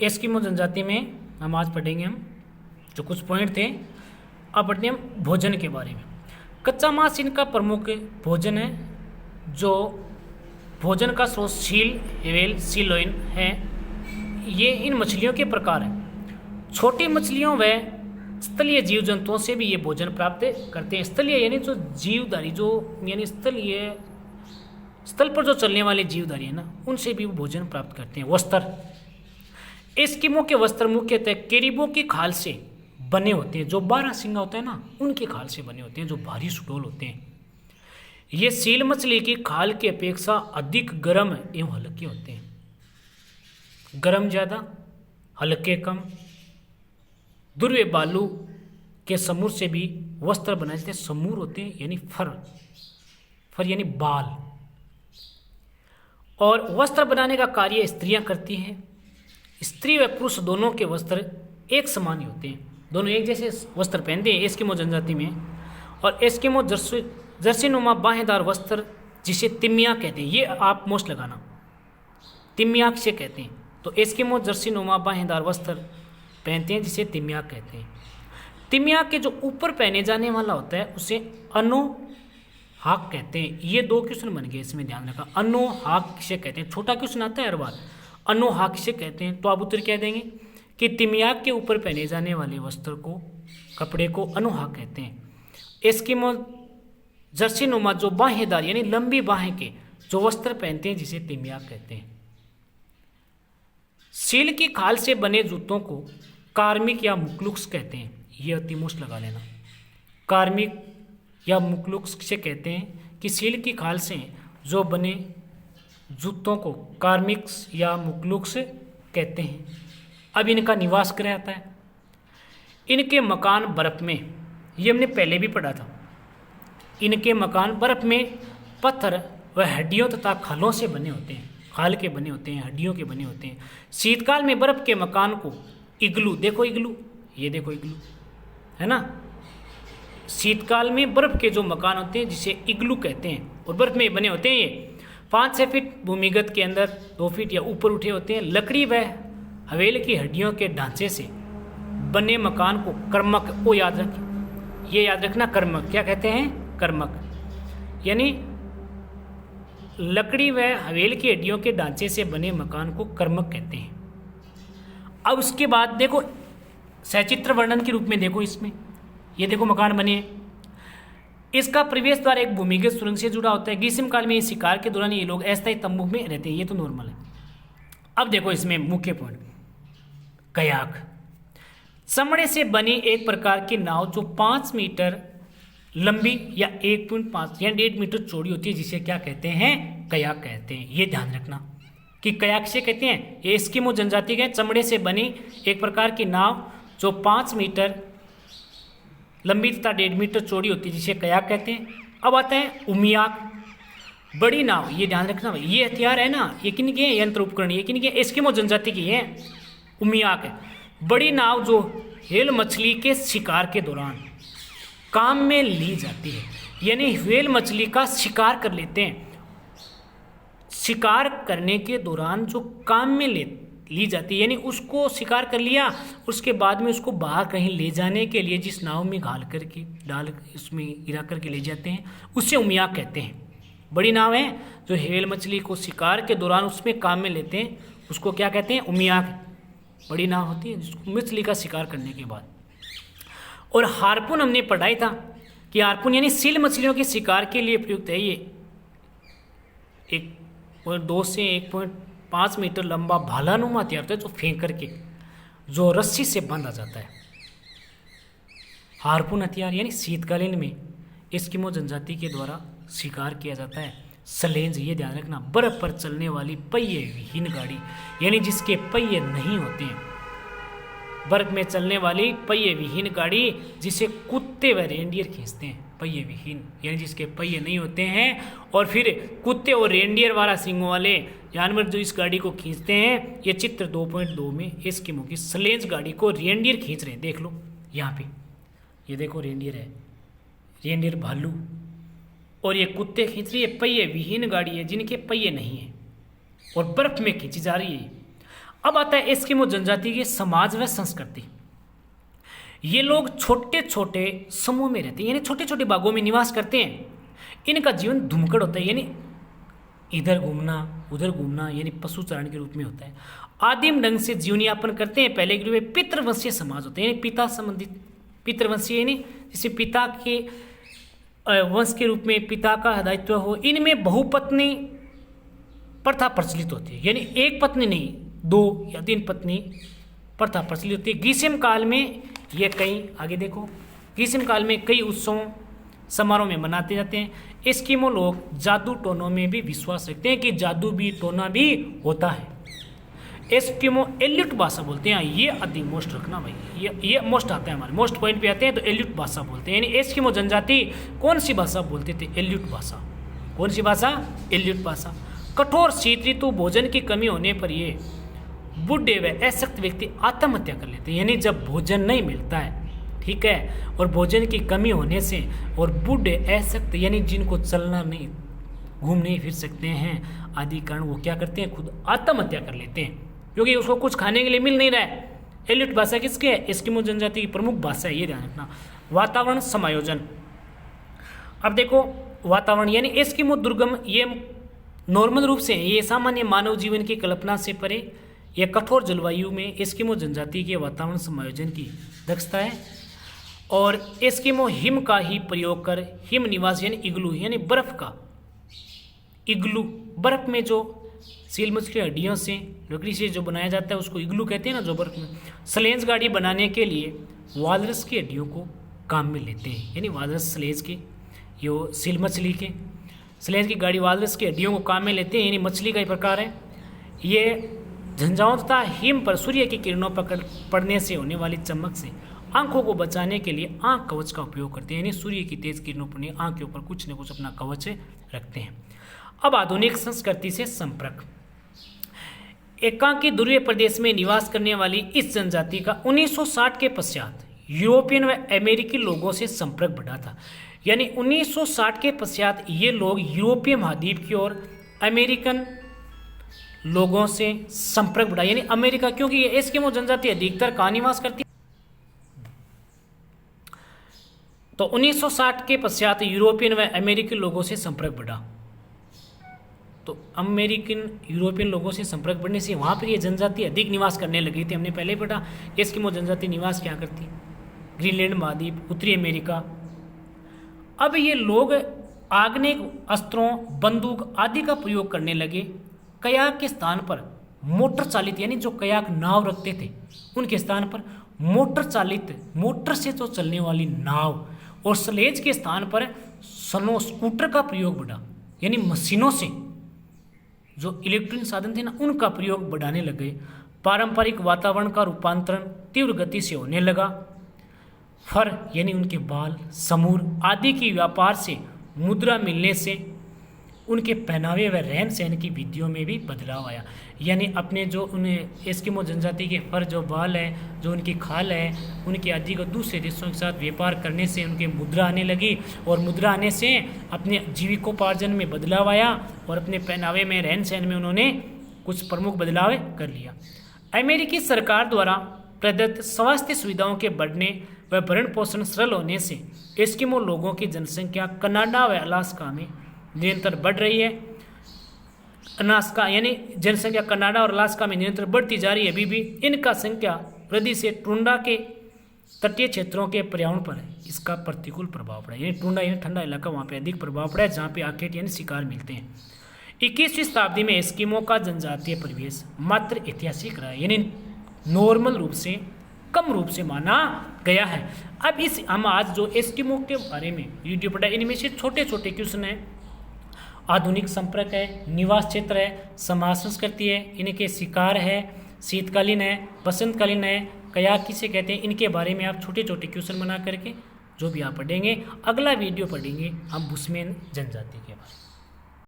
Eskimo जनजाति में हम आज पढ़ेंगे हम जो कुछ पॉइंट थे। अब पढ़ते हैं हम भोजन के बारे में। कच्चा मांस इनका प्रमुख भोजन है। जो भोजन का स्रोत सील, व्हेल, सीलोइन है। ये इन मछलियों के प्रकार हैं। छोटी मछलियों व स्थलीय जीव जंतुओं से भी ये भोजन प्राप्त करते हैं। स्थलीय यानी जो जीवधारी, जो यानी स्थलीय स्थल पर जो चलने वाले जीवधारी है ना, उनसे भी वो भोजन प्राप्त करते हैं। वस्त्र, एस्किमो के वस्त्र मुख्यतः कैरिबो की खाल से बने होते हैं। जो 12 सिंगा होता है ना, उनकी खाल से बने होते हैं, जो भारी सुडौल होते हैं। ये सील मछली की खाल की अपेक्षा अधिक गर्म एवं हल्के होते हैं। गर्म ज़्यादा, हल्के कम। ध्रुवीय बालू के समूर से भी वस्त्र बनाए जाते हैं। समूर होते हैं यानी फर यानी बाल। और वस्त्र बनाने का कार्य स्त्रियां करती हैं। स्त्री व पुरुष दोनों के वस्त्र एक समान ही होते हैं। दोनों एक जैसे वस्त्र पहनते हैं एस्किमो जनजाति में। और एस्किमो जर्सीनुमा बाहेदार वस्त्र, जिसे तिमिया कहते हैं, ये आप मोस्ट लगाना, तिमिया से कहते हैं। तो एस्किमो जर्सीनुमा बाहेदार वस्त्र पहनते हैं, जिसे तिमिया कहते हैं। तिमिया के जो ऊपर पहने जाने वाला होता है उसे अनोहाक कहते हैं। ये 2 क्वेश्चन बन गए, इसमें ध्यान रखा। अनोहाक किसे कहते हैं? छोटा क्वेश्चन आता है हर बार। अनोहाक किसे कहते हैं? तो आप उत्तर कह देंगे कि तिमिया के ऊपर पहने जाने वाले वस्त्र को, कपड़े को अनोहाक कहते हैं। एस्किमो जर्सीनुमा जो बाहेदार यानी लंबी बाहें के जो वस्त्र पहनते हैं, जिसे तिमिया कहते हैं। सील की खाल से बने जूतों को कार्मिक या मुकलुक्स कहते हैं। ये अतिमोस्ट लगा लेना। कार्मिक या मुकलुक्स से कहते हैं कि सील की खाल से जो बने जूतों को कार्मिक्स या मुकलुक्स कहते हैं। अब इनका निवास गृह आता है। इनके मकान बर्फ में, ये हमने पहले भी पढ़ा था। इनके मकान बर्फ में पत्थर व हड्डियों तथा खालों से बने होते हैं। खाल के बने होते हैं, हड्डियों के बने होते हैं। शीतकाल में बर्फ के मकान को इग्लू, देखो इग्लू, ये देखो इग्लू है ना। शीतकाल में बर्फ के जो मकान होते हैं, जिसे इग्लू कहते हैं, और बर्फ में बने होते हैं। ये 5-6 फीट भूमिगत के अंदर 2 फीट या ऊपर उठे होते हैं। लकड़ी व हवेल की हड्डियों के ढांचे से बने मकान को कर्मक, को याद रखें, ये याद रखना, कर्मक क्या कहते हैं? कर्मक यानी लकड़ी व हवेल की हड्डियों के ढांचे से बने मकान को कर्मक कहते हैं। अब उसके बाद देखो सचित्र वर्णन के रूप में देखो इसमें, ये देखो मकान बने हैं। इसका प्रवेश द्वार एक भूमिगत सुरंग से जुड़ा होता है। ग्रीष्म काल में शिकार के दौरान ये लोग अस्थायी तंबू में रहते हैं, ये तो नॉर्मल है। अब देखो इसमें मुख्य पॉइंट, कयाक, चमड़े से बनी एक प्रकार की नाव जो 5 मीटर लंबी या 1.5 या 1.5 मीटर चौड़ी होती है, जिसे क्या कहते हैं? कयाक कहते हैं। ये ध्यान रखना कि कयाक से कहते हैं, ये एस्किमो जनजाति के चमड़े से बनी एक प्रकार की नाव जो 5 मीटर लंबी तथा 1.5 मीटर चौड़ी होती है, जिसे कयाक कहते हैं। अब आता है उमियाक, बड़ी नाव। ये ध्यान रखना भाई, ये हथियार है ना, ये किन के यंत्र उपकरण, ये किन के? एस्किमो जनजाति की है। उमियाक है बड़ी नाव जो व्हेल मछली के शिकार के दौरान काम में ली जाती है। यानी व्हेल मछली का शिकार कर लेते हैं। शिकार करने के दौरान जो काम में ली जाती है, यानी उसको शिकार कर लिया, उसके बाद में उसको बाहर कहीं ले जाने के लिए जिस नाव में घाल करके डाल उसमें गिरा करके ले जाते हैं, उसे उमियाक कहते हैं। बड़ी नाव है जो व्हेल मछली को शिकार के दौरान उसमें काम में लेते हैं, उसको क्या कहते हैं? उमियाक। बड़ी नाव होती है जिसको मछली का शिकार करने के बाद। और हार्पून हमने पढ़ाई था कि हार्पून यानी सील मछलियों के शिकार के लिए प्रयुक्त है। ये एक 2 से 1.5 मीटर लंबा भालानुमा हथियार होता है, जो फेंक करके जो रस्सी से बांधा जाता है। हार्पून हथियार यानी शीतकालीन में एस्किमो जनजाति के द्वारा शिकार किया जाता है। सलेंज, ये ध्यान रखना, बर्फ पर चलने वाली पहिए विहीन गाड़ी, यानी जिसके पहिए नहीं होते हैं। बर्फ में चलने वाली पहिए विहीन गाड़ी, जिसे कुत्ते व रेंडियर खींचते हैं। पहिए विहीन यानी जिसके पहिए नहीं होते हैं, और फिर कुत्ते और रेंडियर वाला सिंगों वाले जानवर जो इस गाड़ी को खींचते हैं। ये चित्र 2.2 में एस्किमो की सलेंज गाड़ी को रेंडियर खींच रहे हैं। देख लो यहाँ पे, ये देखो रेंडियर है, रेंडियर भालू, और ये कुत्ते खींच रही है। पहिए विहीन गाड़ी है जिनके पहिए नहीं है और बर्फ में खींची जा रही है। अब आता है एस्किमो जनजाति के समाज व संस्कृति। ये लोग छोटे छोटे समूह में रहते हैं, यानी छोटे छोटे भागों में निवास करते हैं। इनका जीवन धुमकड़ होता है, यानी इधर घूमना उधर घूमना, यानी पशु चारण के रूप में होता है। आदिम ढंग से जीवन यापन करते हैं। पहले के रूप में पितृवंशीय समाज होते हैं, यानी पिता संबंधित पितृवंशीय, यानी जैसे पिता के वंश के रूप में पिता का दायित्व हो। इनमें बहुपत्नी प्रथा प्रचलित होती है, यानी एक पत्नी नहीं 2 या 3 पत्नी प्रथा प्रचलित होती है। ग्रीष्म काल में ये कई, आगे देखो, ग्रीष्म काल में कई उत्सवों समारोह में मनाते जाते हैं। एस्किमो लोग जादू टोनों में भी विश्वास रखते हैं कि जादू भी टोना भी होता है। एस्किमो एल्यूट भाषा बोलते हैं, ये अधिक मोस्ट रखना भाई, ये मोस्ट आता है, हमारे मोस्ट पॉइंट पे आते हैं तो एल्यूट भाषा बोलते हैं। यानी एस्किमो जनजाति कौन सी भाषा बोलते थे? एल्यूट भाषा। कौन सी भाषा? एल्यूट भाषा। कठोर शीत ऋतु भोजन की कमी होने पर ये बूढ़े व असक्त व्यक्ति आत्महत्या कर लेते हैं, यानी जब भोजन नहीं मिलता है, ठीक है, और भोजन की कमी होने से, और बूढ़े असक्त यानी जिनको चलना नहीं घूम नहीं फिर सकते हैं आदि कारण, वो क्या करते हैं? खुद आत्महत्या कर लेते हैं, क्योंकि उसको कुछ खाने के लिए मिल नहीं रहा है। एल्यूट भाषा किसकी है? एस्किमो जनजाति की प्रमुख भाषा है, ये ध्यान रखना। वातावरण समायोजन। अब देखो वातावरण, यानी एस्किमो दुर्गम, ये नॉर्मल रूप से ये सामान्य मानव जीवन की कल्पना से परे, यह कठोर जलवायु में एस्किमो जनजाति के वातावरण समायोजन की दक्षता है। और एस्किमो हिम का ही प्रयोग कर हिम निवास यानी इग्लू, यानी बर्फ का इग्लू, बर्फ में जो सील मछली हड्डियों से लकड़ी से जो बनाया जाता है उसको इग्लू कहते हैं ना, जो बर्फ में। स्लेज गाड़ी बनाने के लिए वालरस की हड्डियों को काम में लेते हैं, यानी वालरस स्लेज के, यो सील मछली के स्लेज की गाड़ी वालरस की हड्डियों को काम में लेते हैं, यानी मछली का ही प्रकार है। ये झंझाओं तथा हिम पर सूर्य की किरणों पड़ने से होने वाली चमक से आंखों को बचाने के लिए आंख कवच का उपयोग करते हैं, यानी सूर्य की तेज किरणों पर आंख के ऊपर कुछ न कुछ अपना कवच रखते हैं। अब आधुनिक संस्कृति से संपर्क। एकांकी ध्रुवीय प्रदेश में निवास करने वाली इस जनजाति का 1960 के पश्चात यूरोपियन व अमेरिकी लोगों से संपर्क बढ़ा था, यानी 1960 के पश्चात ये लोग यूरोपीय महाद्वीप की ओर अमेरिकन लोगों से संपर्क बढ़ा, यानी अमेरिका, क्योंकि ये एस्किमो जनजाति अधिकतर कहाँ निवास करती है, तो 1960 के पश्चात यूरोपियन व अमेरिकी लोगों से संपर्क बढ़ा। तो अमेरिकन यूरोपियन लोगों से संपर्क बढ़ने से वहाँ पर ये जनजाति अधिक निवास करने लगी थी। हमने पहले पढ़ा एस्किमो जनजाति निवास क्या करती, ग्रीनलैंड महाद्वीप, उत्तरी अमेरिका। अब ये लोग आग्नेय अस्त्रों, बंदूक आदि का प्रयोग करने लगे। कयाक के स्थान पर मोटर चालित, यानी जो कयाक नाव रखते थे उनके स्थान पर मोटर चालित, मोटर से जो चलने वाली नाव, और स्लेज के स्थान पर स्नो स्कूटर का प्रयोग बढ़ा, यानी मशीनों से जो इलेक्ट्रॉनिक साधन थे ना उनका प्रयोग बढ़ाने लगे। पारंपरिक वातावरण का रूपांतरण तीव्र गति से होने लगा। फर यानी उनके बाल, समूर आदि की व्यापार से मुद्रा मिलने से उनके पहनावे व रहन सहन की विधियों में भी बदलाव आया, यानी अपने जो उन्हें एस्किमो जनजाति के फर, जो बाल है, जो उनकी खाल है, उनके आदि को दूसरे देशों के साथ व्यापार करने से उनके मुद्रा आने लगी, और मुद्रा आने से अपने जीविकोपार्जन में बदलाव आया, और अपने पहनावे में, रहन सहन में उन्होंने कुछ प्रमुख बदलाव कर लिया। अमेरिकी सरकार द्वारा प्रदत्त स्वास्थ्य सुविधाओं के बढ़ने व भरण पोषण सरल होने से एस्किमो लोगों की जनसंख्या कनाडा व अलास्का में निरंतर बढ़ रही है। अलास्का यानी जनसंख्या कनाडा और अलास्का में निरंतर बढ़ती जा रही है। अभी भी इनका संख्या वृद्धि से टुंड्रा के तटीय क्षेत्रों के पर्यावरण पर इसका प्रतिकूल प्रभाव पड़ा, यानी टुंड्रा यानी ठंडा इलाका, वहाँ पे अधिक प्रभाव पड़ा है जहाँ पे आखेट यानी शिकार मिलते हैं। 21वीं शताब्दी में एस्किमो का जनजातीय परिवेश मात्र ऐतिहासिक रहा है, यानी नॉर्मल रूप से, कम रूप से माना गया है। अब इस हम आज जो एस्किमो के बारे में वीडियो पढ़ा, इनमें से छोटे छोटे क्वेश्चन हैं। आधुनिक संपर्क है, निवास क्षेत्र है, समाज संस्कृति है, इनके शिकार है, शीतकालीन है, बसंतकालीन है, कयाक किसे कहते हैं, इनके बारे में आप छोटे छोटे क्वेश्चन बना करके जो भी आप पढ़ेंगे। अगला वीडियो पढ़ेंगे हम बुशमैन जनजाति के बारे में।